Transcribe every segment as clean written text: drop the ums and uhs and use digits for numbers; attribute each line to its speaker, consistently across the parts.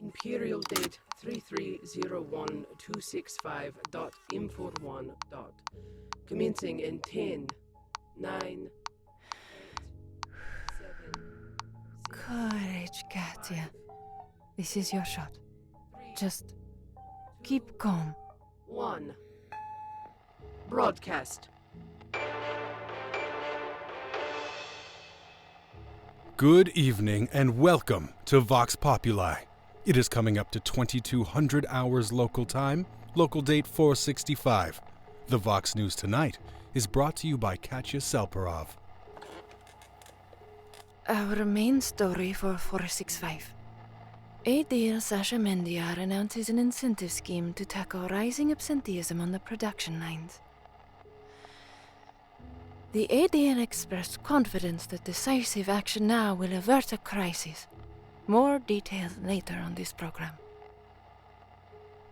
Speaker 1: Imperial date 3301265.m41. Commencing in 10, 9, 7,
Speaker 2: Courage, Katya. This is your shot. Just keep calm.
Speaker 1: 1. Broadcast.
Speaker 3: Good evening and welcome to Vox Populi. It is coming up to 2200 hours local time, local date 465. The Vox News tonight is brought to you by KATYA TSALPAROV.
Speaker 2: Our main story for 465. ADL Sasha Mendiar announces an incentive scheme to tackle rising absenteeism on the production lines. The ADL expressed confidence that decisive action now will avert a crisis. More details later on this program.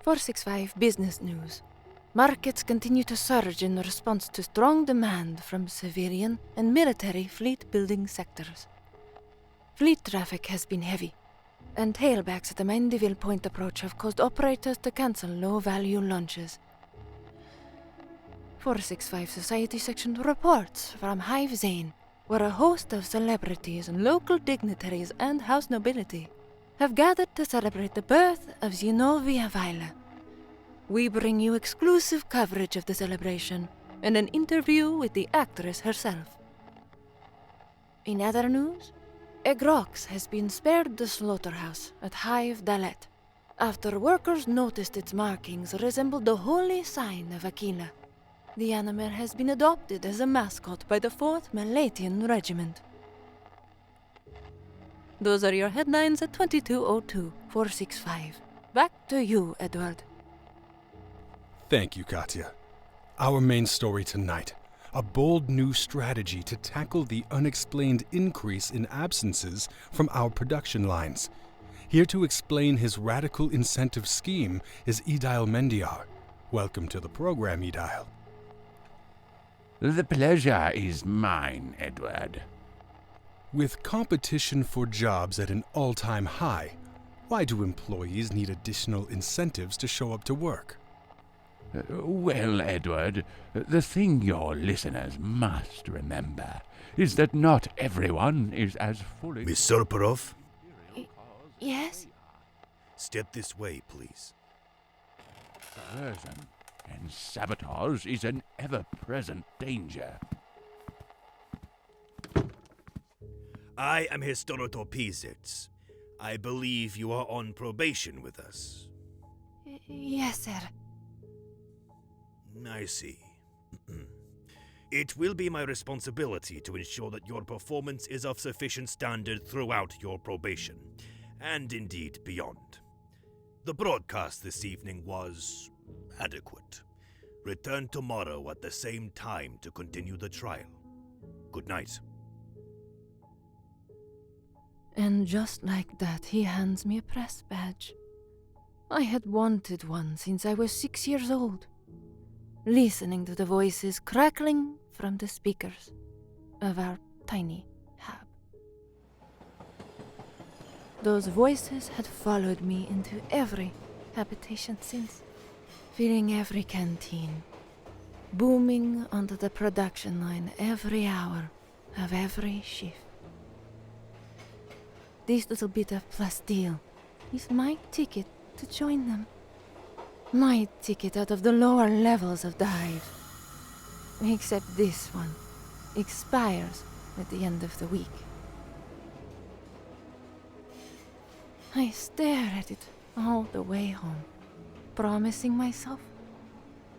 Speaker 2: 465 Business News. Markets continue to surge in response to strong demand from civilian and military fleet-building sectors. Fleet traffic has been heavy, and tailbacks at the Mandeville Point approach have caused operators to cancel low-value launches. 465 Society section reports from Hive Zane, where a host of celebrities, local dignitaries, and house nobility have gathered to celebrate the birth of Zenobia Viola. We bring you exclusive coverage of the celebration and an interview with the actress herself. In other news, a Grox has been spared the slaughterhouse at Hive Dalet after workers noticed its markings resembled the holy sign of Aquila. The animal has been adopted as a mascot by the 4th Malatian Regiment. Those are your headlines at 22:02, 465. Back to you, Edward.
Speaker 3: Thank you, Katya. Our main story tonight, a bold new strategy to tackle the unexplained increase in absences from our production lines. Here to explain his radical incentive scheme is Edile Mendiar. Welcome to the program, Edile.
Speaker 4: The pleasure is mine, Edward.
Speaker 3: With competition for jobs at an all-time high, why do employees need additional incentives to show up to work?
Speaker 4: Well, Edward, the thing your listeners must remember is that not everyone is as fully...
Speaker 5: Miss Serparov?
Speaker 2: Yes?
Speaker 5: Step this way, please.
Speaker 4: Subversion and sabotage is an ever-present danger.
Speaker 5: I am Historito Pizitz. I believe you are on probation with us.
Speaker 2: Yes, sir.
Speaker 5: I see. It will be my responsibility to ensure that your performance is of sufficient standard throughout your probation, and indeed beyond. The broadcast this evening was adequate. Return tomorrow at the same time to continue the trial. Good night.
Speaker 2: And just like that, he hands me a press badge. I had wanted one since I was 6 years old, listening to the voices crackling from the speakers of our tiny hub. Those voices had followed me into every habitation since, filling every canteen, booming onto the production line every hour of every shift. This little bit of plasteel is my ticket to join them. My ticket out of the lower levels of the hive. Except this one expires at the end of the week. I stare at it all the way home, promising myself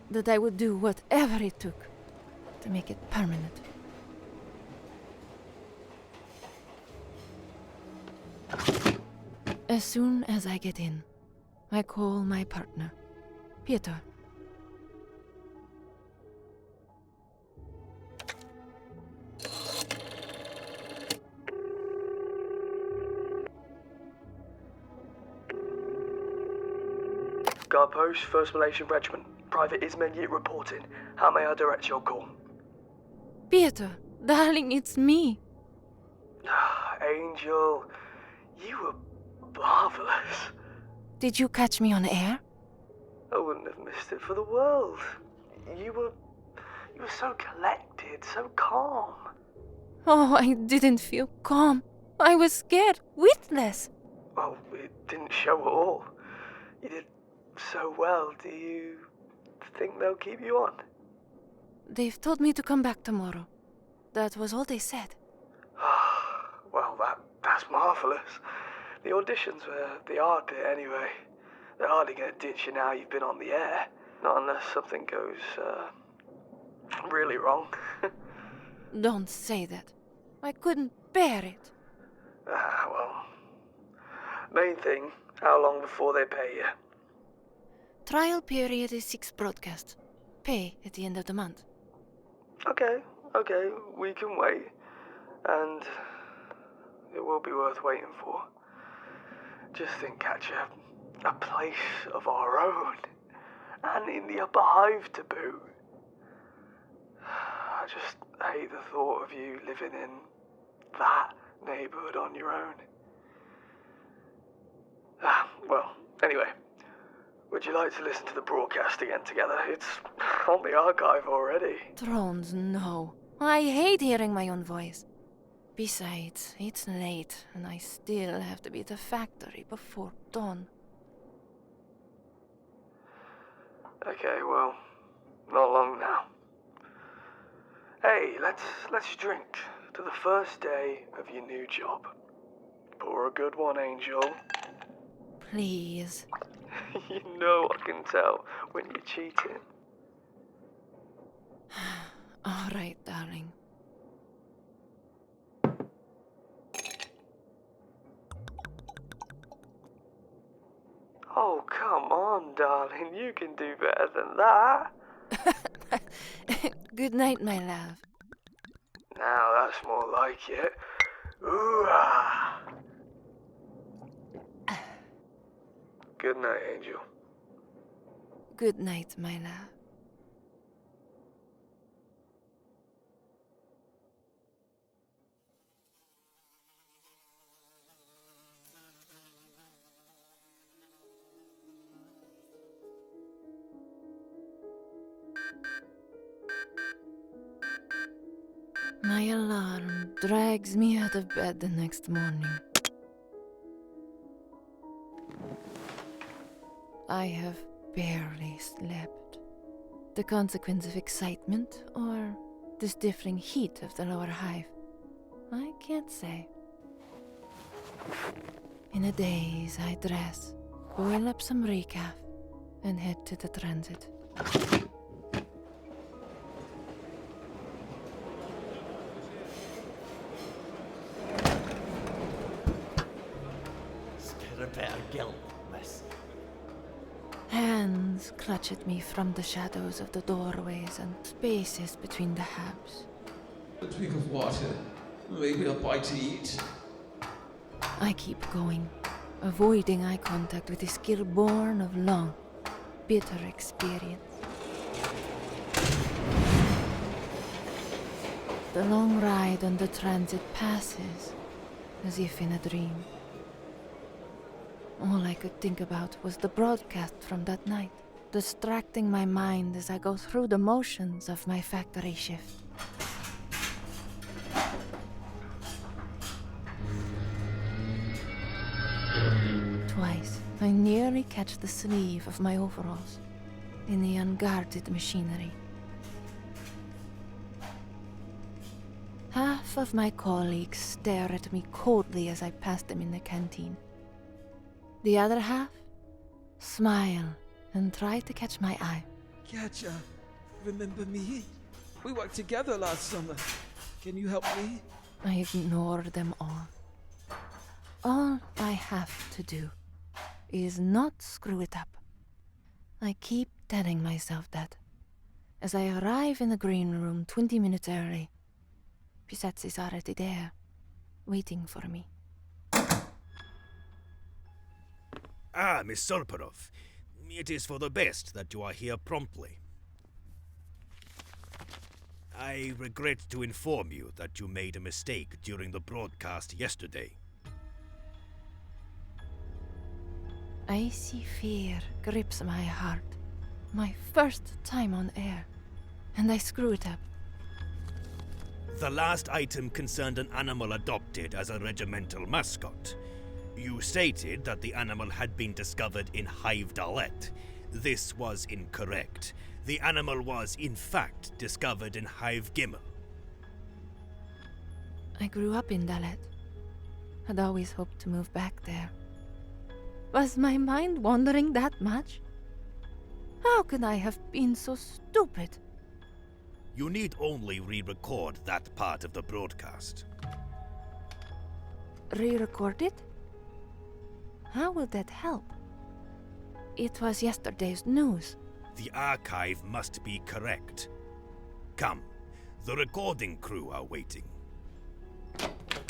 Speaker 2: that I would do whatever it took to make it permanent. As soon as I get in, I call my partner, Peter.
Speaker 6: Guard Post, 1st Malaysian Regiment. Private Ismail reporting. How may I direct your call?
Speaker 2: Peter, darling, it's me.
Speaker 6: Angel, you were marvelous.
Speaker 2: Did you catch me on air?
Speaker 6: I wouldn't have missed it for the world. You were so collected, so calm.
Speaker 2: Oh, I didn't feel calm. I was scared, witless.
Speaker 6: Well, it didn't show at all. You did so well. Do you think they'll keep you on?
Speaker 2: They've told me to come back tomorrow. That was all they said.
Speaker 6: Well, that's marvellous. The auditions were the hard bit anyway. They're hardly going to ditch you now you've been on the air. Not unless something goes, really wrong.
Speaker 2: Don't say that. I couldn't bear it.
Speaker 6: Well, main thing, how long before they pay you?
Speaker 2: Trial period is 6 broadcasts. Pay at the end of the month.
Speaker 6: Okay, we can wait. And it will be worth waiting for. Just think, Katya, a place of our own. And in the upper hive to boot. I just hate the thought of you living in that neighbourhood on your own. Well, anyway, would you like to listen to the broadcast again together? It's on the archive already.
Speaker 2: Drones, no. I hate hearing my own voice. Besides, it's late, and I still have to be at the factory before dawn.
Speaker 6: Okay, well, not long now. Hey, let's drink to the first day of your new job. Pour a good one, Angel.
Speaker 2: Please.
Speaker 6: You know I can tell when you're cheating.
Speaker 2: All right, darling.
Speaker 6: Oh, come on, darling. You can do better than that.
Speaker 2: Good night, my love.
Speaker 6: Now that's more like it. Ooh-ah. Good night, Angel.
Speaker 2: Good night, my love. My alarm drags me out of bed the next morning. I have barely slept. The consequence of excitement or the stifling heat of the lower hive? I can't say. In a daze, I dress, boil up some recaf, and head to the transit. Hands clutch at me from the shadows of the doorways and spaces between the halves.
Speaker 7: A drink of water, maybe a bite to eat.
Speaker 2: I keep going, avoiding eye contact with a skill born of long, bitter experience. The long ride on the transit passes, as if in a dream. All I could think about was the broadcast from that night, distracting my mind as I go through the motions of my factory shift. Twice, I nearly catch the sleeve of my overalls in the unguarded machinery. Half of my colleagues stare at me coldly as I pass them in the canteen. The other half smile and try to catch my eye.
Speaker 7: Katya, remember me? We worked together last summer. Can you help me?
Speaker 2: I ignore them all. All I have to do is not screw it up. I keep telling myself that as I arrive in the green room 20 minutes early. Pisats is already there, waiting for me.
Speaker 5: Ah, Miss Tsalparov. It is for the best that you are here promptly. I regret to inform you that you made a mistake during the broadcast yesterday.
Speaker 2: Icy fear grips my heart. My first time on air. And I screw it up.
Speaker 5: The last item concerned an animal adopted as a regimental mascot. You stated that the animal had been discovered in Hive Dalet. This was incorrect. The animal was, in fact, discovered in Hive Gimel.
Speaker 2: I grew up in Dalet. Had always hoped to move back there. Was my mind wandering that much? How could I have been so stupid?
Speaker 5: You need only re-record that part of the broadcast.
Speaker 2: Re-record it? How will that help? It was yesterday's news.
Speaker 5: The archive must be correct. Come, the recording crew are waiting.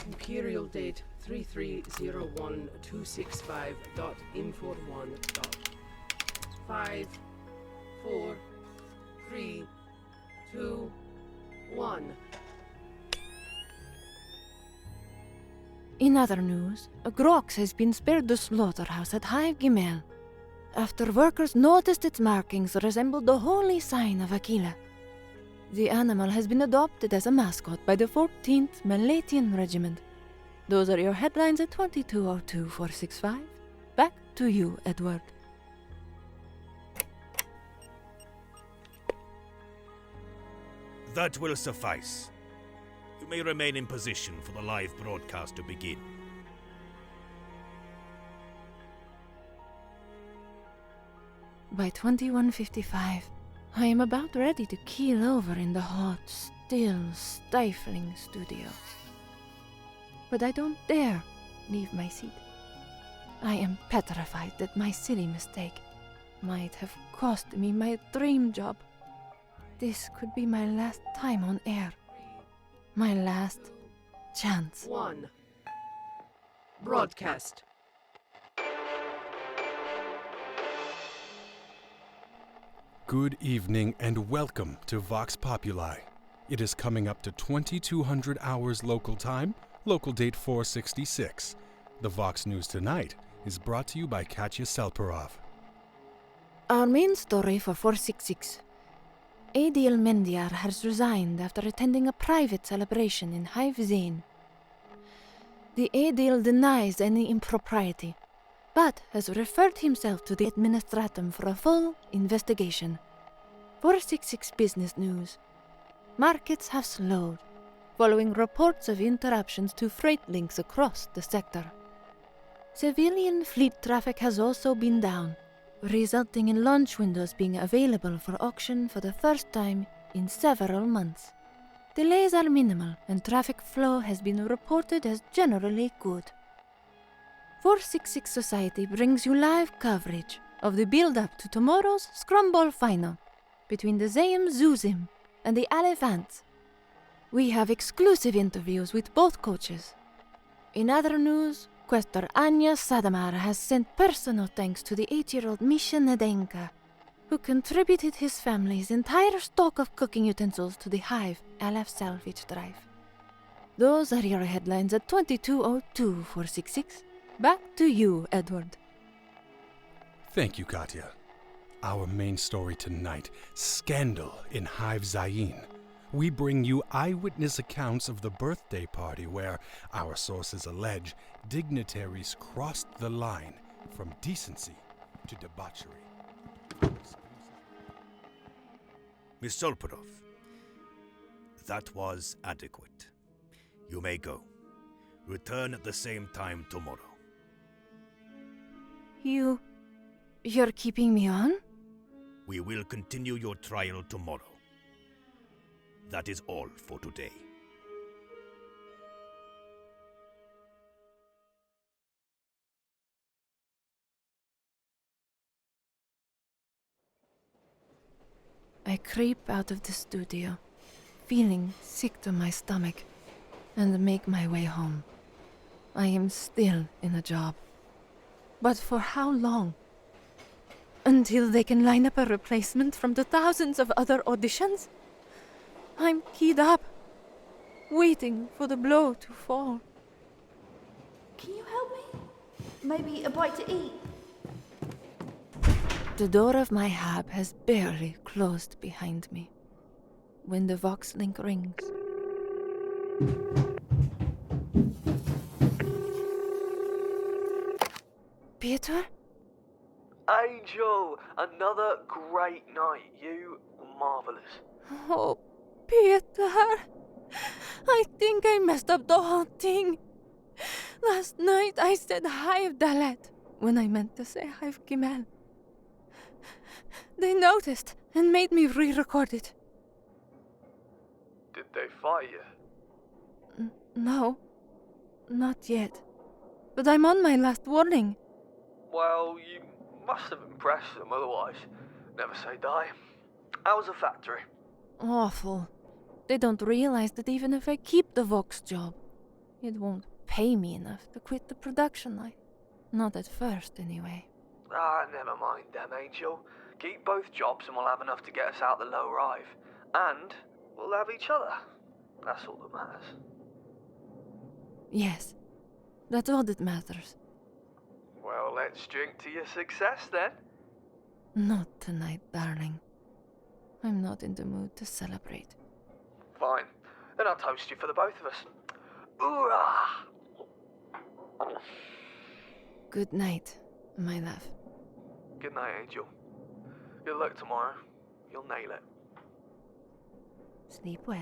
Speaker 1: Imperial date 3301.265.info1. 5, 4, 3, 2, 1.
Speaker 2: In other news, a Grox has been spared the slaughterhouse at Hive Gimel after workers noticed its markings resembled the holy sign of Aquila. The animal has been adopted as a mascot by the 14th Melatian Regiment. Those are your headlines at 2202-465. Back to you, Edward.
Speaker 5: That will suffice. You may remain in position for the live broadcast to begin.
Speaker 2: By 2155, I am about ready to keel over in the hot, still, stifling studio. But I don't dare leave my seat. I am petrified that my silly mistake might have cost me my dream job. This could be my last time on air. My last chance.
Speaker 1: 1. Broadcast.
Speaker 3: Good evening and welcome to Vox Populi. It is coming up to 2200 hours local time, local date 466. The Vox News tonight is brought to you by KATYA TSALPAROV.
Speaker 2: Our main story for 466. Adil Mendiar has resigned after attending a private celebration in Hive Zane. The Adil denies any impropriety, but has referred himself to the administratum for a full investigation. 466 business news. Markets have slowed, following reports of interruptions to freight links across the sector. Civilian fleet traffic has also been down, resulting in launch windows being available for auction for the first time in several months. Delays are minimal and traffic flow has been reported as generally good. 466 Society brings you live coverage of the build-up to tomorrow's Scrum Ball final between the Zayim Zuzim and the Elephants. We have exclusive interviews with both coaches. In other news, Questor Anya Sadamar has sent personal thanks to the 8-year-old Misha Nedenka, who contributed his family's entire stock of cooking utensils to the Hive LF salvage drive. Those are your headlines at 2202-466. Back to you, Edward.
Speaker 3: Thank you, Katya. Our main story tonight, scandal in Hive Zayin. We bring you eyewitness accounts of the birthday party where, our sources allege, dignitaries crossed the line from decency to debauchery.
Speaker 5: Miss Solparov, that was adequate. You may go. Return at the same time tomorrow.
Speaker 2: You're keeping me on?
Speaker 5: We will continue your trial tomorrow. That is all for today.
Speaker 2: I creep out of the studio, feeling sick to my stomach, and make my way home. I am still in a job. But for how long? Until they can line up a replacement from the thousands of other auditions? I'm keyed up, waiting for the blow to fall.
Speaker 8: Can you help me? Maybe a bite to eat?
Speaker 2: The door of my hab has barely closed behind me when the Vox link rings. Peter?
Speaker 6: Angel, another great night. You marvelous.
Speaker 2: Oh, Peter. I think I messed up the whole thing. Last night I said hive dalet when I meant to say hive gimel. They noticed and made me re-record it.
Speaker 6: Did they fire you?
Speaker 2: No, not yet. But I'm on my last warning.
Speaker 6: Well, you must have impressed them, otherwise, never say die. How's the factory?
Speaker 2: Awful. They don't realize that even if I keep the Vox job, it won't pay me enough to quit the production line. Not at first, anyway.
Speaker 6: Never mind them, Angel. Keep both jobs and we'll have enough to get us out the low rive. And we'll have each other. That's all that matters.
Speaker 2: Yes, that's all that matters.
Speaker 6: Well, let's drink to your success then.
Speaker 2: Not tonight, darling. I'm not in the mood to celebrate.
Speaker 6: Fine. Then I'll toast you for the both of us. Hoorah!
Speaker 2: Good night, my love.
Speaker 6: Good night, Angel. Good luck tomorrow. You'll nail it.
Speaker 2: Sleep well.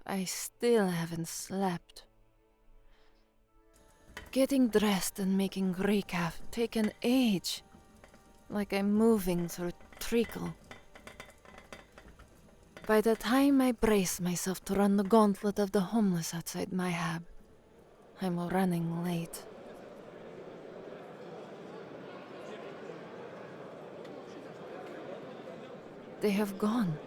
Speaker 2: I still haven't slept. Getting dressed and making recap take an age. Like I'm moving through treacle. By the time I brace myself to run the gauntlet of the homeless outside my hab, I'm running late. They have gone.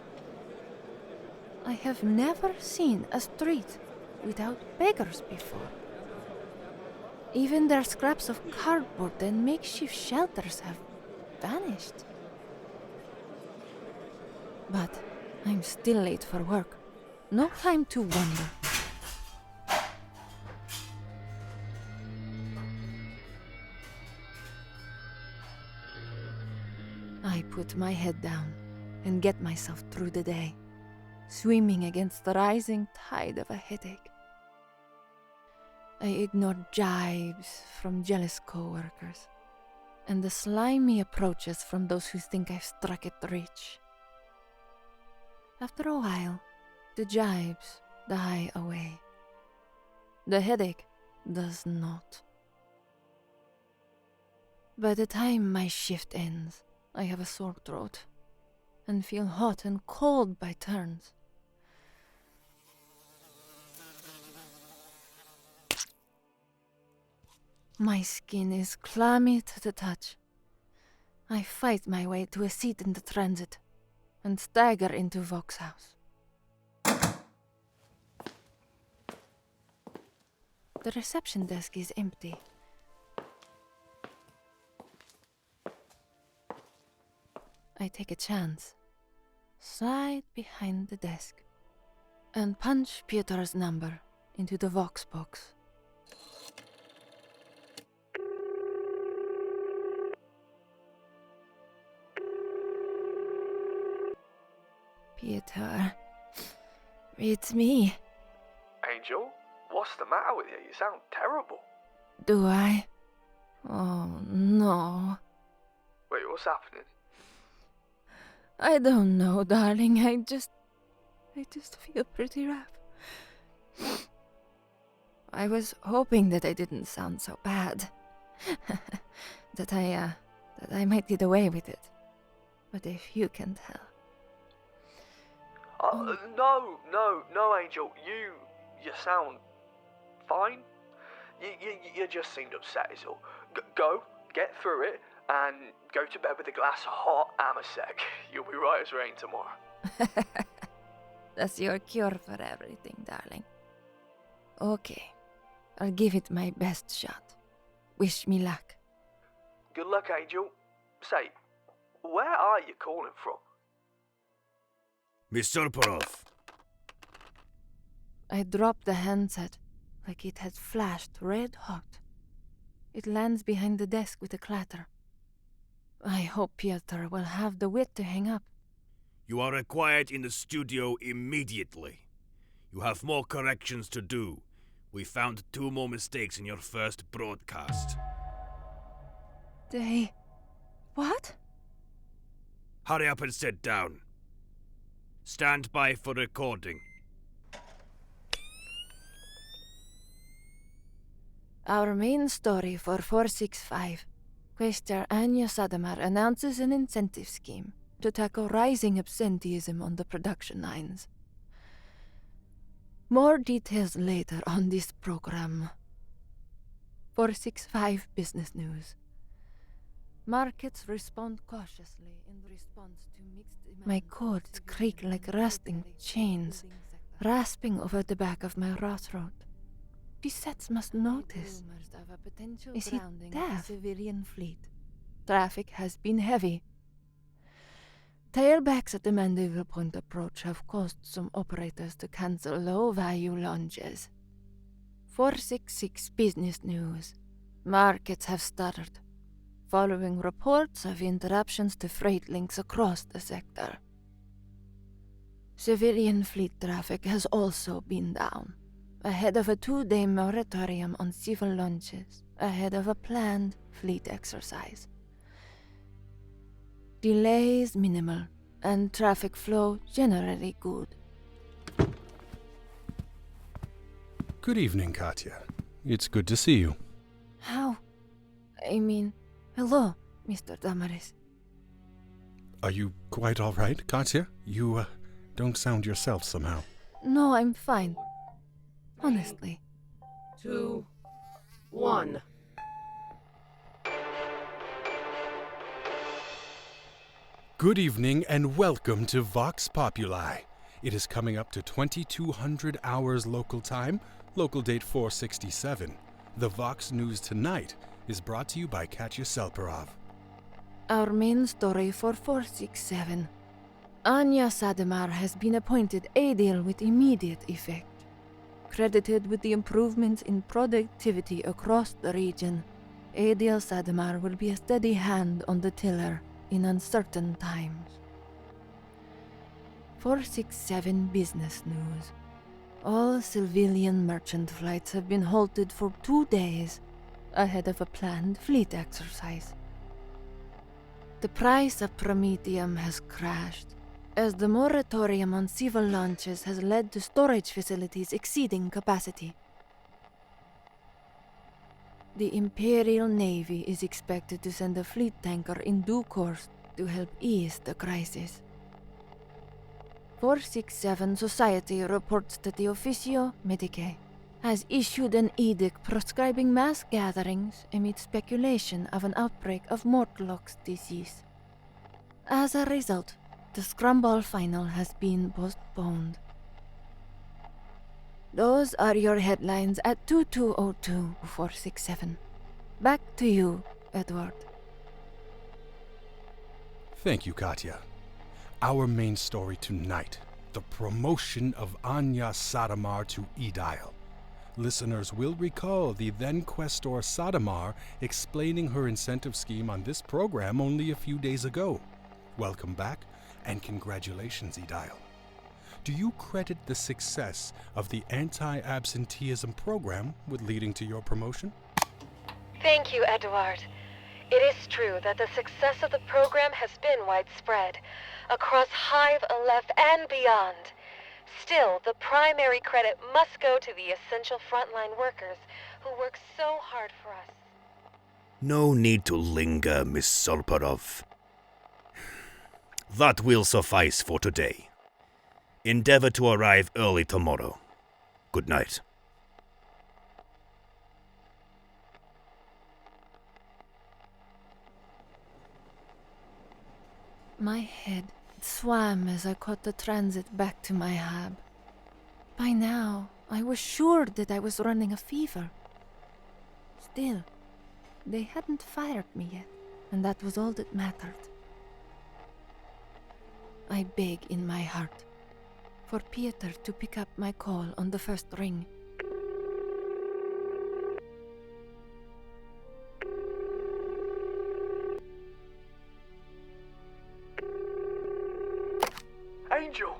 Speaker 2: I have never seen a street without beggars before. Even their scraps of cardboard and makeshift shelters have vanished. But I'm still late for work. No time to wonder. I put my head down and get myself through the day, swimming against the rising tide of a headache. I ignored jibes from jealous co-workers and the slimy approaches from those who think I've struck it rich. After a while, the jibes die away. The headache does not. By the time my shift ends, I have a sore throat and feel hot and cold by turns. My skin is clammy to the touch. I fight my way to a seat in the transit and stagger into Vox house. The reception desk is empty. I take a chance, slide behind the desk, and punch Pieter's number into the Vox box. Pieter, it's me.
Speaker 6: Angel, what's the matter with you? You sound terrible.
Speaker 2: Do I? Oh, no.
Speaker 6: Wait, what's happening?
Speaker 2: I don't know, darling. I just feel pretty rough. I was hoping that I didn't sound so bad. that I might get away with it. But if you can tell.
Speaker 6: No, Angel. You sound fine. You just seemed upset is all. Go, get through it, and go to bed with a glass of hot Amasec. You'll be right as rain tomorrow.
Speaker 2: That's your cure for everything, darling. Okay, I'll give it my best shot. Wish me luck.
Speaker 6: Good luck, Angel. Say, where are you calling from?
Speaker 5: Miss Salparov,
Speaker 2: I dropped the handset like it had flashed red hot. It lands behind the desk with a clatter. I hope Piotr will have the wit to hang up.
Speaker 5: you are required in the studio immediately. You have more corrections to do. We found 2 more mistakes in your first broadcast.
Speaker 2: They... What?
Speaker 5: Hurry up and sit down. Stand by for recording.
Speaker 2: Our main story for 465. Questor Anya Sadamar announces an incentive scheme to tackle rising absenteeism on the production lines. More details later on this program. 465 Business News. Markets respond cautiously in response to mixed demand. My cords creak like rusting chains, rasping over the back of my raw throat. Bisets must notice. Is he deaf? Civilian fleet. Traffic has been heavy. Tailbacks at the Mandeville Point approach have caused some operators to cancel low-value launches. 466 Business News. Markets have stuttered, following reports of interruptions to freight links across the sector. Civilian fleet traffic has also been down, ahead of a 2-day moratorium on civil launches, ahead of a planned fleet exercise. Delays minimal, and traffic flow generally good.
Speaker 3: Good evening, Katya. It's good to see you.
Speaker 2: Hello, Mr. Damaris.
Speaker 3: Are you quite all right, Katya? You, don't sound yourself somehow.
Speaker 2: No, I'm fine. Honestly.
Speaker 1: 2, 1.
Speaker 3: Good evening and welcome to Vox Populi. It is coming up to 2200 hours local time, local date 467. The Vox News tonight is brought to you by KATYA TSALPAROV.
Speaker 2: Our main story for 467. Anya Sadamar has been appointed ADIL with immediate effect. Credited with the improvements in productivity across the region, ADIL Sadamar will be a steady hand on the tiller in uncertain times. 467 Business News. All civilian merchant flights have been halted for 2 days, ahead of a planned fleet exercise. The price of Promethium has crashed, as the moratorium on civil launches has led to storage facilities exceeding capacity. The Imperial Navy is expected to send a fleet tanker in due course to help ease the crisis. 467 Society reports that the Officio Medicae has issued an edict proscribing mass gatherings amid speculation of an outbreak of Mortlock's disease. As a result, the Scrumble final has been postponed. Those are your headlines at 2202 467. Back to you, Edward.
Speaker 3: Thank you, Katya. Our main story tonight, the promotion of Anya Sadamar to Edile. Listeners will recall the then Questor Sadamar explaining her incentive scheme on this program only a few days ago. Welcome back, and congratulations, Edile. Do you credit the success of the anti-absenteeism program with leading to your promotion?
Speaker 8: Thank you, Edward. It is true that the success of the program has been widespread, across Hive, Aleph, and beyond. Still, the primary credit must go to the essential frontline workers who work so hard for us.
Speaker 5: No need to linger, Miss Salparov. That will suffice for today. Endeavor to arrive early tomorrow. Good night.
Speaker 2: My head swam as I caught the transit back to my hab. By now, I was sure that I was running a fever. Still, they hadn't fired me yet. and that was all that mattered. I beg in my heart for Peter to pick up my call on the first ring.
Speaker 6: Angel!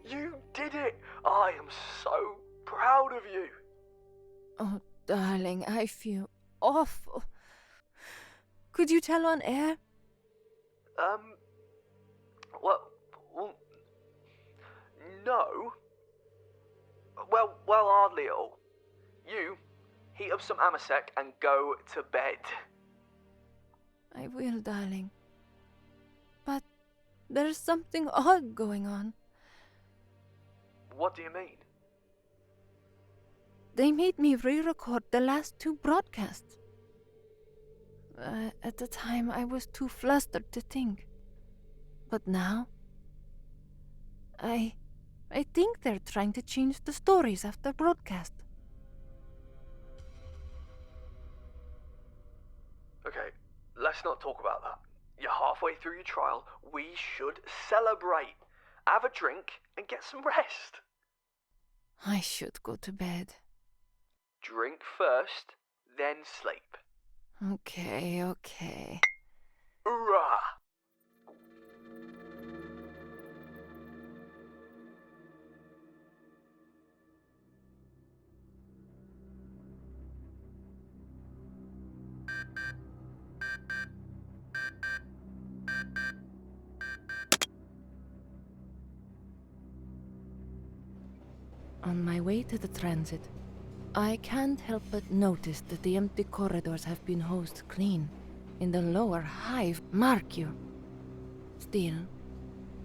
Speaker 6: You did it! I am so proud of you!
Speaker 2: Oh, darling, I feel awful. Could you tell on air?
Speaker 6: Well, no. Well, hardly at all. You heat up some Amasec and go to bed.
Speaker 2: I will, darling. But there's something odd going on.
Speaker 6: What do you mean?
Speaker 2: They made me re-record the last 2 broadcasts. At the time, I was too flustered to think. But now, I think they're trying to change the stories after broadcast.
Speaker 6: Okay, let's not talk about that. You're halfway through your trial. We should celebrate. Have a drink and get some rest.
Speaker 2: I should go to bed.
Speaker 6: Drink first, then sleep.
Speaker 2: Okay.
Speaker 6: Hoorah!
Speaker 2: On my way to the transit, I can't help but notice that the empty corridors have been hosed clean. In the lower hive, mark you. Still,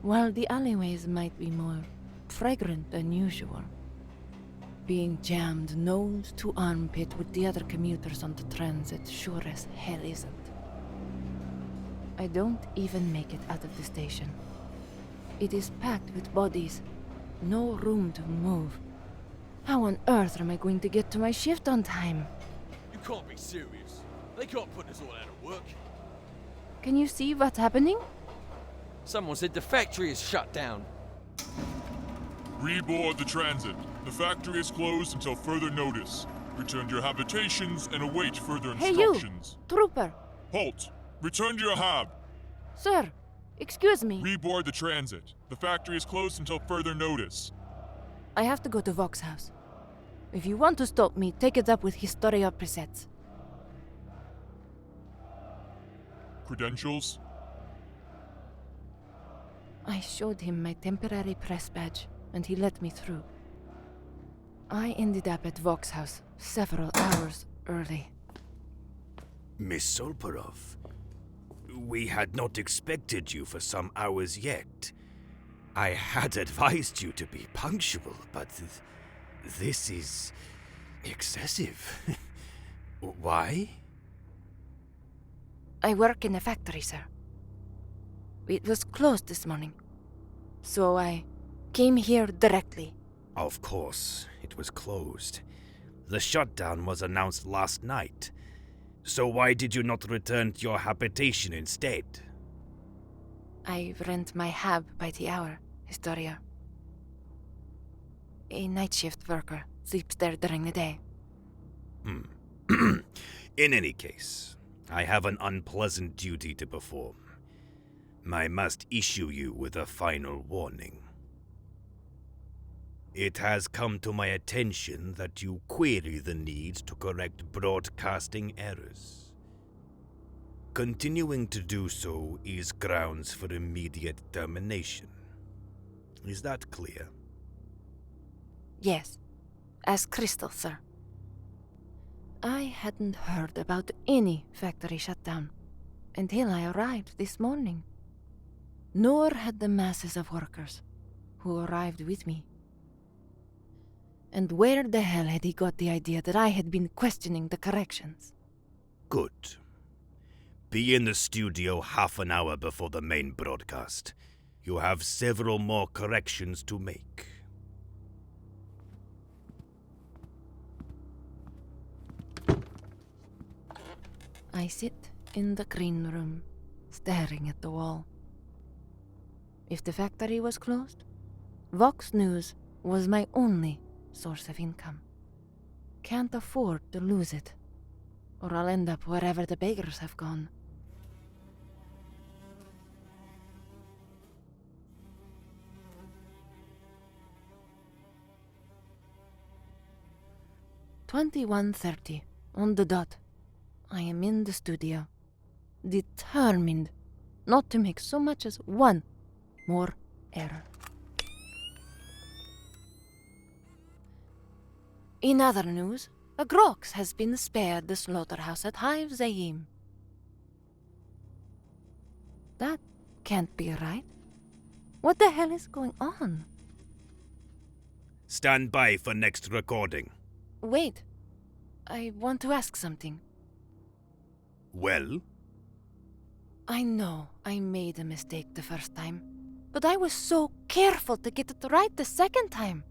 Speaker 2: while the alleyways might be more fragrant than usual, being jammed nose to armpit with the other commuters on the transit sure as hell isn't. I don't even make it out of the station. It is packed with bodies, no room to move. How on earth am I going to get to my shift on time?
Speaker 9: You can't be serious. They can't put us all out of work.
Speaker 2: Can you see what's happening?
Speaker 9: Someone said the factory is shut down.
Speaker 10: Reboard the transit. The factory is closed until further notice. Return to your habitations and await further instructions.
Speaker 2: Hey you, trooper!
Speaker 10: Halt! Return to your hab.
Speaker 2: Sir, excuse me.
Speaker 10: Reboard the transit. The factory is closed until further notice.
Speaker 2: I have to go to Vox house. If you want to stop me, take it up with Historia Presets.
Speaker 10: Credentials?
Speaker 2: I showed him my temporary press badge, and he let me through. I ended up at Vox house several hours early.
Speaker 5: Miss Tsalparov, we had not expected you for some hours yet. I had advised you to be punctual, but this is excessive. Why?
Speaker 2: I work in a factory, sir. It was closed this morning, so I came here directly.
Speaker 5: Of course, it was closed. The shutdown was announced last night. So why did you not return to your habitation instead?
Speaker 2: I rent my hab by the hour, Historia. A night shift worker sleeps there during the day.
Speaker 5: In any case, I have an unpleasant duty to perform. I must issue you with a final warning. It has come to my attention that you query the need to correct broadcasting errors. Continuing to do so is grounds for immediate termination. Is that clear?
Speaker 2: Yes, as crystal, sir. I hadn't heard about any factory shutdown until I arrived this morning. Nor had the masses of workers who arrived with me. And where the hell had he got the idea that I had been questioning the corrections?
Speaker 5: Good. Be in the studio half an hour before the main broadcast. You have several more corrections to make.
Speaker 2: I sit in the green room, staring at the wall. If the factory was closed, Vox News was my only source of income. Can't afford to lose it, or I'll end up wherever the beggars have gone. "21:30 on the dot. I am in the studio, determined not to make so much as one more error. In other news, a Grox has been spared the slaughterhouse at Hive Zaim. That can't be right. What the hell is going on?
Speaker 5: Stand by for next recording.
Speaker 2: Wait, I want to ask something.
Speaker 5: Well?
Speaker 2: I know I made a mistake the first time, but I was so careful to get it right the second time.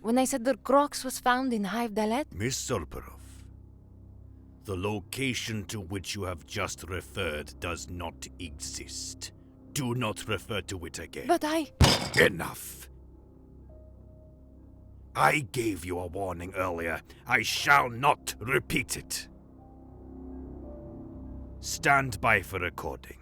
Speaker 2: When I said the Grox was found in Hive Dalet.
Speaker 5: Miss Tsalparov, the location to which you have just referred does not exist. Do not refer to it again.
Speaker 2: But I...
Speaker 5: Enough! I gave you a warning earlier. I shall not repeat it. Stand by for recording.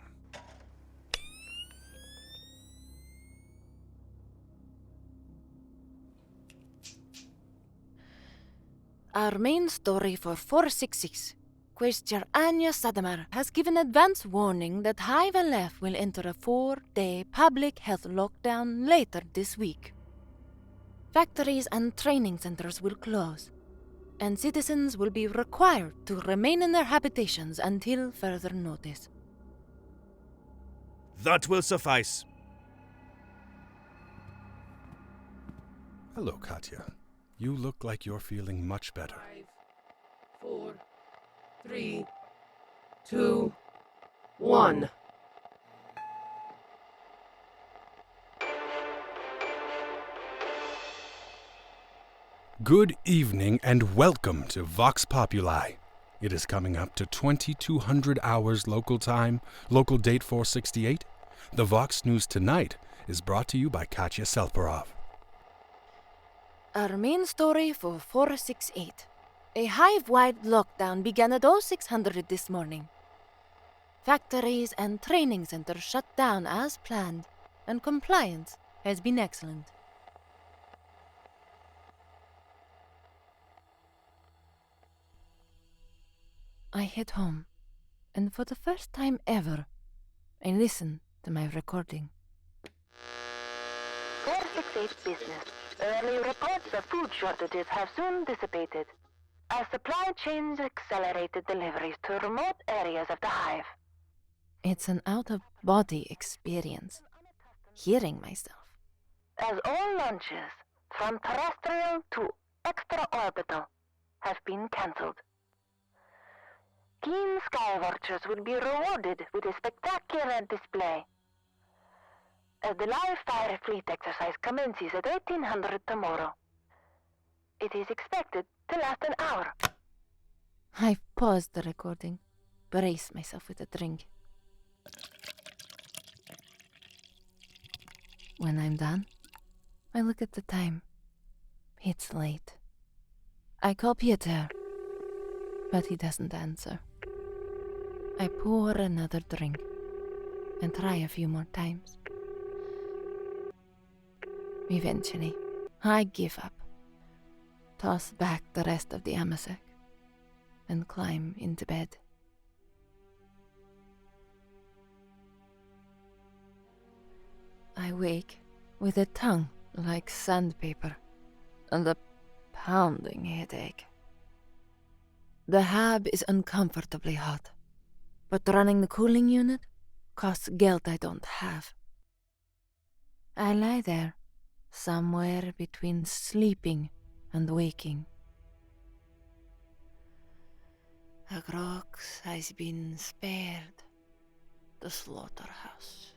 Speaker 2: Our main story for 466, Question Anya Sadamar, has given advance warning that Hive LF will enter a 4-day public health lockdown later this week. Factories and training centers will close, and citizens will be required to remain in their habitations until further notice.
Speaker 5: That will suffice.
Speaker 3: Hello, Katya. You look like you're feeling much better.
Speaker 1: 5, 4, 3, 2, 1.
Speaker 3: Good evening and welcome to Vox Populi. It is coming up to 2200 hours local time, local date 468. The Vox News tonight is brought to you by KATYA TSALPAROV.
Speaker 2: Our main story for 468. A Hive-wide lockdown began at 0600 this morning. Factories and training centers shut down as planned, and compliance has been excellent. I head home, and for the first time ever, I listen to my recording.
Speaker 8: 468 business. Early reports of food shortages have soon dissipated, as supply chains accelerated deliveries to remote areas of the hive.
Speaker 2: It's an out-of-body experience, hearing myself.
Speaker 8: As all launches, from terrestrial to extraorbital, have been cancelled. Keen sky watchers will be rewarded with a spectacular display. As the live fire fleet exercise commences at 1800 tomorrow. It is expected to last an hour.
Speaker 2: I paused the recording, brace myself with a drink. When I'm done, I look at the time. It's late. I call Peter, but he doesn't answer. I pour another drink and try a few more times. Eventually, I give up, toss back the rest of the amasek, and climb into bed. I wake with a tongue like sandpaper and a pounding headache. The hab is uncomfortably hot, but running the cooling unit costs geld I don't have. I lie there, somewhere between sleeping and waking. A Grox has been spared the slaughterhouse.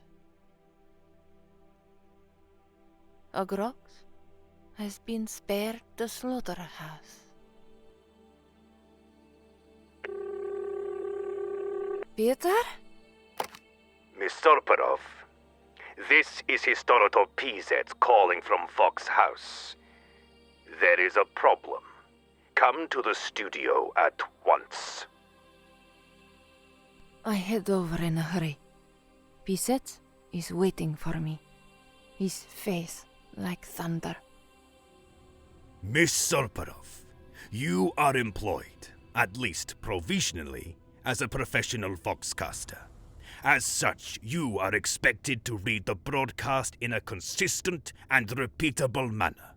Speaker 2: A Grox has been spared the slaughterhouse. Peter?
Speaker 5: Miss Salparov, this is Historical PZ calling from Fox House. There is a problem. Come to the studio at once.
Speaker 2: I head over in a hurry. Piset is waiting for me. His face like thunder.
Speaker 5: Miss Salparov, you are employed, at least provisionally, as a professional Foxcaster. As such, you are expected to read the broadcast in a consistent and repeatable manner.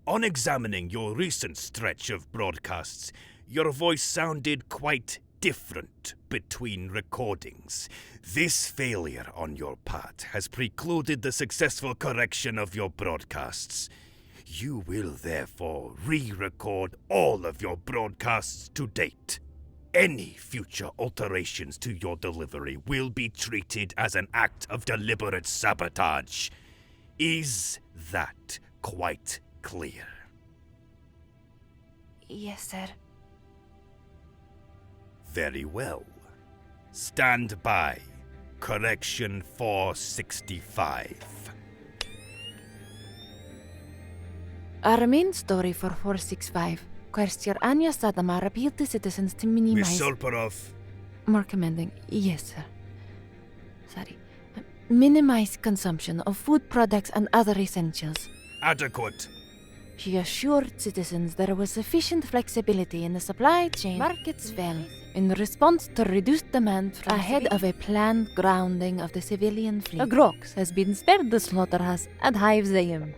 Speaker 5: On examining your recent stretch of broadcasts, your voice sounded quite different between recordings. This failure on your part has precluded the successful correction of your broadcasts. You will therefore re-record all of your broadcasts to date. Any future alterations to your delivery will be treated as an act of deliberate sabotage. Is that quite clear?
Speaker 2: Yes, sir.
Speaker 5: Very well. Stand by. Correction 465.
Speaker 2: Our main story for 465. Question Anya Sadamar appealed to citizens to minimize...
Speaker 5: Miss Salparov.
Speaker 2: More commanding. Yes, sir. Sorry. Minimize consumption of food products and other essentials.
Speaker 5: Adequate.
Speaker 2: She assured citizens there was sufficient flexibility in the supply chain. Markets fell in response to reduced demand from ahead of a planned grounding of the civilian fleet. A Grox has been spared the slaughterhouse at Hive Zayim.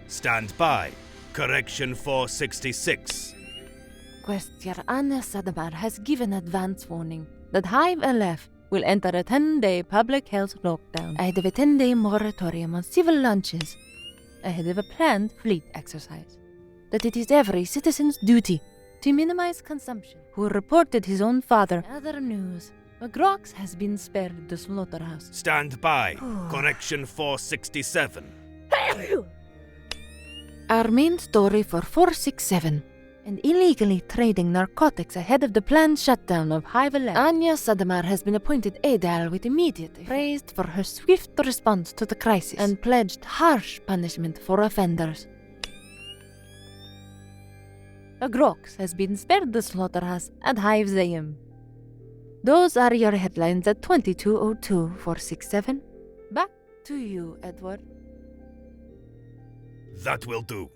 Speaker 5: Stand by. Correction 466.
Speaker 2: Question Anna Sadamar has given advance warning that Hive LF will enter a 10-day public health lockdown ahead of a 10-day moratorium on civil launches, ahead of a planned fleet exercise. That it is every citizen's duty to minimize consumption. Who reported his own father. Other news. A Grox has been spared the slaughterhouse.
Speaker 5: Stand by. Correction 467.
Speaker 2: Our main story for 467. And illegally trading narcotics ahead of the planned shutdown of Hive 11. Anya Sadamar has been appointed ADAL with immediate effect, praised for her swift response to the crisis, and pledged harsh punishment for offenders. A Grox has been spared the slaughterhouse at Hive Zayim. Those are your headlines at 2202 467. Back to you, Edward.
Speaker 5: That will do.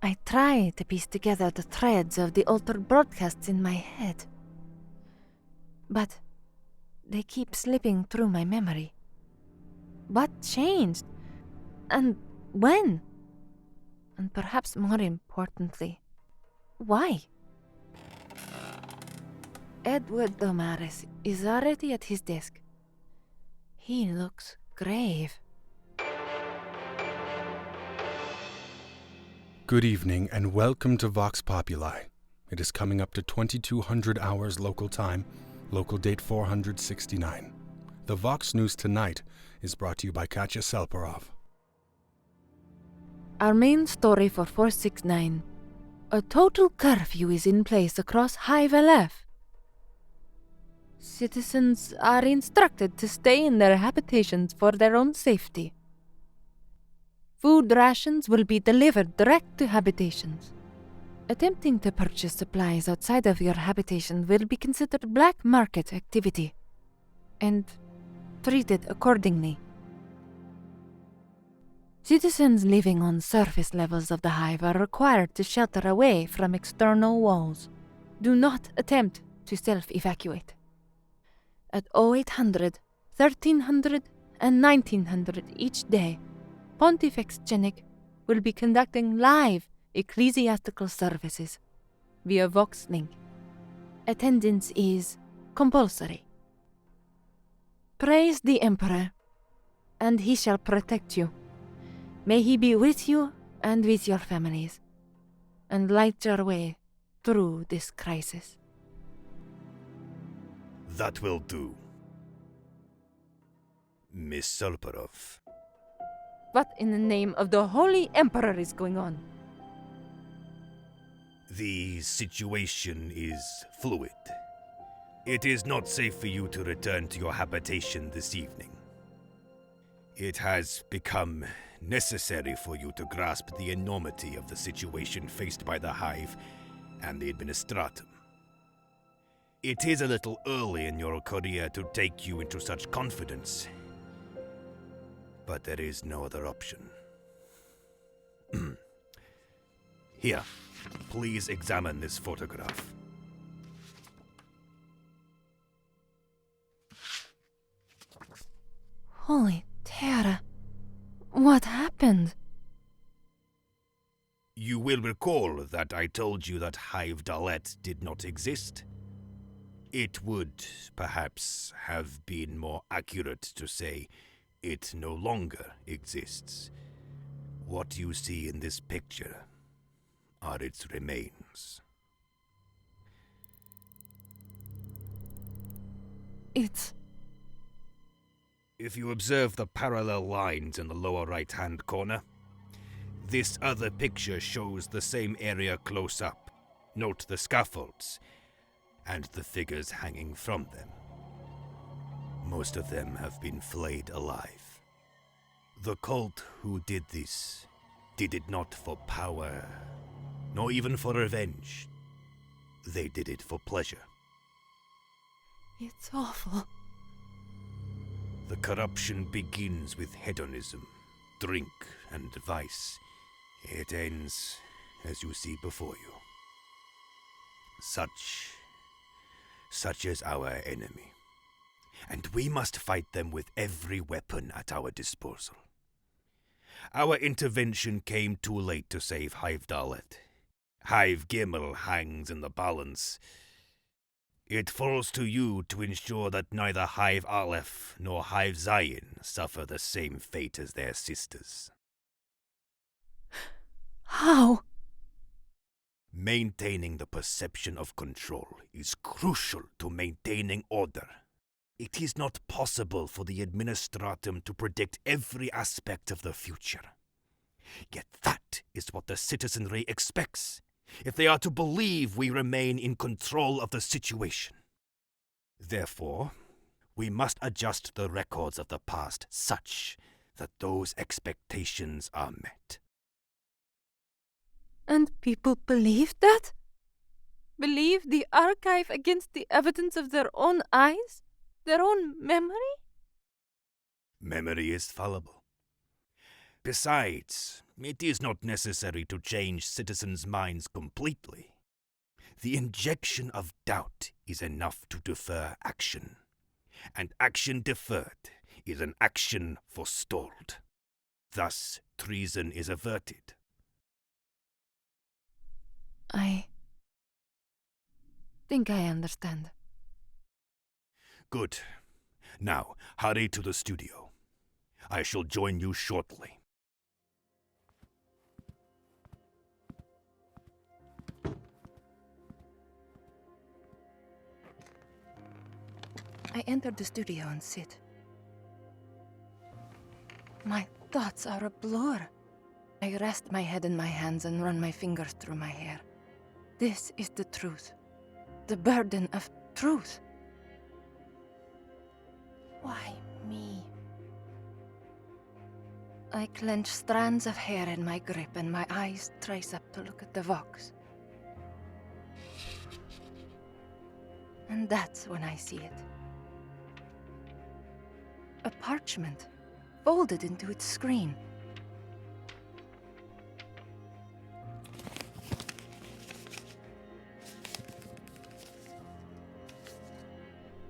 Speaker 2: I try to piece together the threads of the altered broadcasts in my head, but they keep slipping through my memory. What changed? And when? And perhaps more importantly, why? Edward Domares is already at his desk. He looks grave.
Speaker 3: Good evening and welcome to Vox Populi. It is coming up to 2200 hours local time, local date 469. The Vox News tonight is brought to you by KATYA TSALPAROV.
Speaker 2: Our main story for 469. A total curfew is in place across Hive LF. Citizens are instructed to stay in their habitations for their own safety. Food rations will be delivered direct to habitations. Attempting to purchase supplies outside of your habitation will be considered black market activity and treated accordingly. Citizens living on surface levels of the hive are required to shelter away from external walls. Do not attempt to self-evacuate. At 0800, 1300, and 1900 each day, Pontifex Genic will be conducting live ecclesiastical services via Vox Link. Attendance is compulsory. Praise the Emperor, and he shall protect you. May he be with you and with your families, and light your way through this crisis.
Speaker 5: That will do. Miss Tsalparov.
Speaker 2: What in the name of the Holy Emperor is going on?
Speaker 5: The situation is fluid. It is not safe for you to return to your habitation this evening. It has become necessary for you to grasp the enormity of the situation faced by the Hive and the Administratum. It is a little early in your career to take you into such confidence, but there is no other option. Here, please examine this photograph.
Speaker 2: Holy Terra. What happened?
Speaker 5: You will recall that I told you that Hive Dalet did not exist. It would, perhaps, have been more accurate to say it no longer exists. What you see in this picture are its remains. If you observe the parallel lines in the lower right-hand corner, this other picture shows the same area close up. Note the scaffolds and the figures hanging from them. Most of them have been flayed alive. The cult who did this did it not for power, nor even for revenge. They did it for pleasure.
Speaker 2: It's awful.
Speaker 5: The corruption begins with hedonism, drink, and vice. It ends as you see before you. Such is our enemy. And we must fight them with every weapon at our disposal. Our intervention came too late to save Hive Dalet. Hive Gimel hangs in the balance. It falls to you to ensure that neither Hive Aleph nor Hive Zayin suffer the same fate as their sisters.
Speaker 2: How?
Speaker 5: Maintaining the perception of control is crucial to maintaining order. It is not possible for the Administratum to predict every aspect of the future. Yet that is what the citizenry expects, if they are to believe we remain in control of the situation. Therefore, we must adjust the records of the past such that those expectations are met.
Speaker 2: And people believe that? Believe the archive against the evidence of their own eyes? Their own memory?
Speaker 5: Memory is fallible. Besides, it is not necessary to change citizens' minds completely. The injection of doubt is enough to defer action, and action deferred is an action forestalled. Thus, treason is averted.
Speaker 2: I think I understand.
Speaker 5: Good. Now, hurry to the studio. I shall join you shortly.
Speaker 2: I enter the studio and sit. My thoughts are a blur. I rest my head in my hands and run my fingers through my hair. This is the truth. The burden of truth. Why me? I clench strands of hair in my grip and my eyes trace up to look at the Vox. And that's when I see it. A parchment, folded into its screen.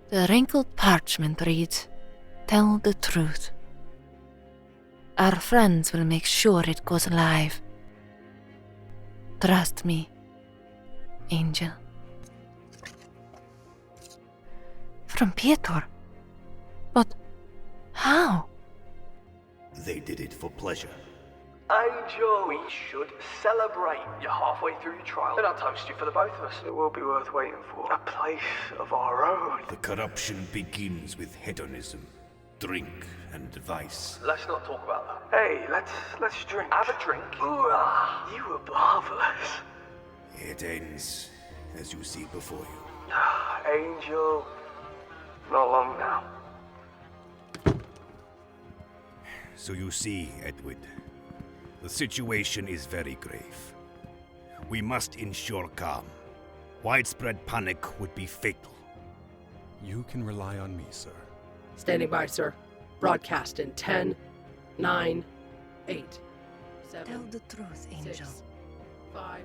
Speaker 2: The wrinkled parchment reads, "Tell the truth. Our friends will make sure it goes live. Trust me, Angel." From Piotr? But how?
Speaker 5: They did it for pleasure.
Speaker 6: Angel, we should celebrate. You're halfway through your trial, and I'll toast you for the both of us. It will be worth waiting for. A place of our own.
Speaker 5: The corruption begins with hedonism, drink and advice.
Speaker 6: Let's not talk about that. Hey, let's drink. Have a drink. Ooh, you were marvelous.
Speaker 5: It ends as you see before you.
Speaker 6: Angel. Not long now.
Speaker 5: So you see, Edward, the situation is very grave. We must ensure calm. Widespread panic would be fatal.
Speaker 3: You can rely on me, sir.
Speaker 1: Standing by, sir. Broadcast in 10, 9, 8, 7.
Speaker 2: Tell the truth, Angel.
Speaker 1: 6, 5,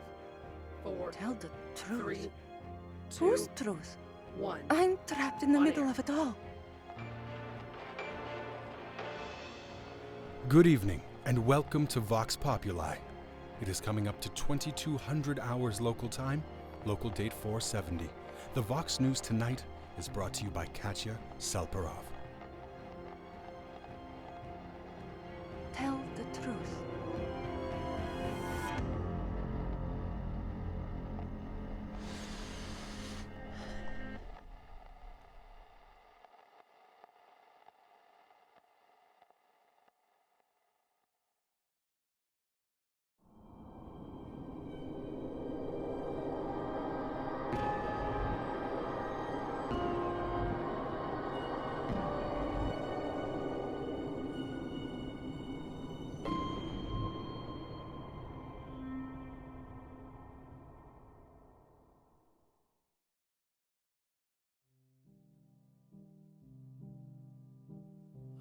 Speaker 1: 4.
Speaker 2: Tell the truth.
Speaker 1: 3, 2,
Speaker 2: Whose truth?
Speaker 1: 1.
Speaker 2: I'm trapped in the
Speaker 1: On
Speaker 2: middle
Speaker 1: air.
Speaker 2: of it all.
Speaker 3: Good evening, and welcome to Vox Populi. It is coming up to 2200 hours local time, local date 470. The Vox News tonight is brought to you by KATYA TSALPAROV.
Speaker 2: Tell the truth.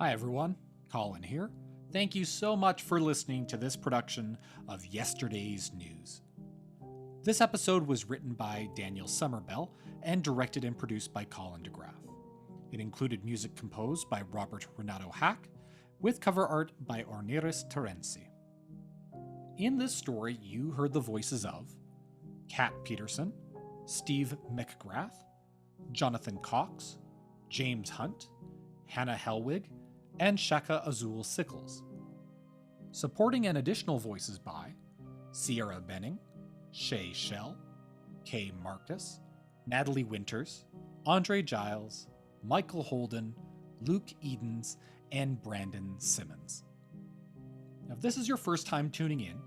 Speaker 11: Hi everyone, Colin here. Thank you so much for listening to this production of Yesterday's News. This episode was written by Daniel Somervell and directed and produced by Colin DeGraff. It included music composed by Robert Renato Hack, with cover art by Orneris Terenzi. In this story, you heard the voices of Kat Peterson, Steve McGrath, Jonathan Cox, James Hunt, Hannah Helwig, and Shaka Azul Sickles. Supporting and additional voices by Sierra Benning, Shay Shell, Kay Marcus, Natalie Winters, Andre Giles, Michael Holden, Luke Edens, and Brandon Simmons. Now, if this is your first time tuning in,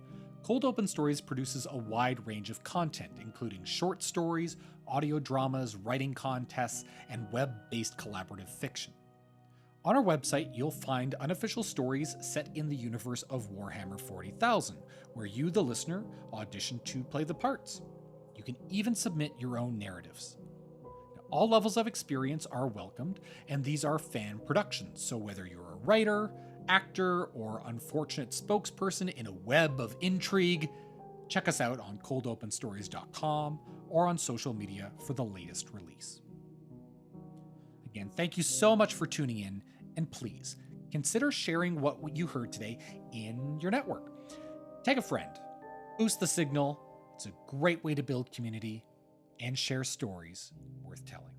Speaker 11: Cold Open Stories produces a wide range of content, including short stories, audio dramas, writing contests, and web-based collaborative fiction. On our website, you'll find unofficial stories set in the universe of Warhammer 40,000, where you, the listener, audition to play the parts. You can even submit your own narratives. Now, all levels of experience are welcomed, and these are fan productions, so whether you're a writer, actor, or unfortunate spokesperson in a web of intrigue, check us out on coldopenstories.com or on social media for the latest release. Again, thank you so much for tuning in, and please consider sharing what you heard today in your network. Tag a friend, boost the signal. It's a great way to build community and share stories worth telling.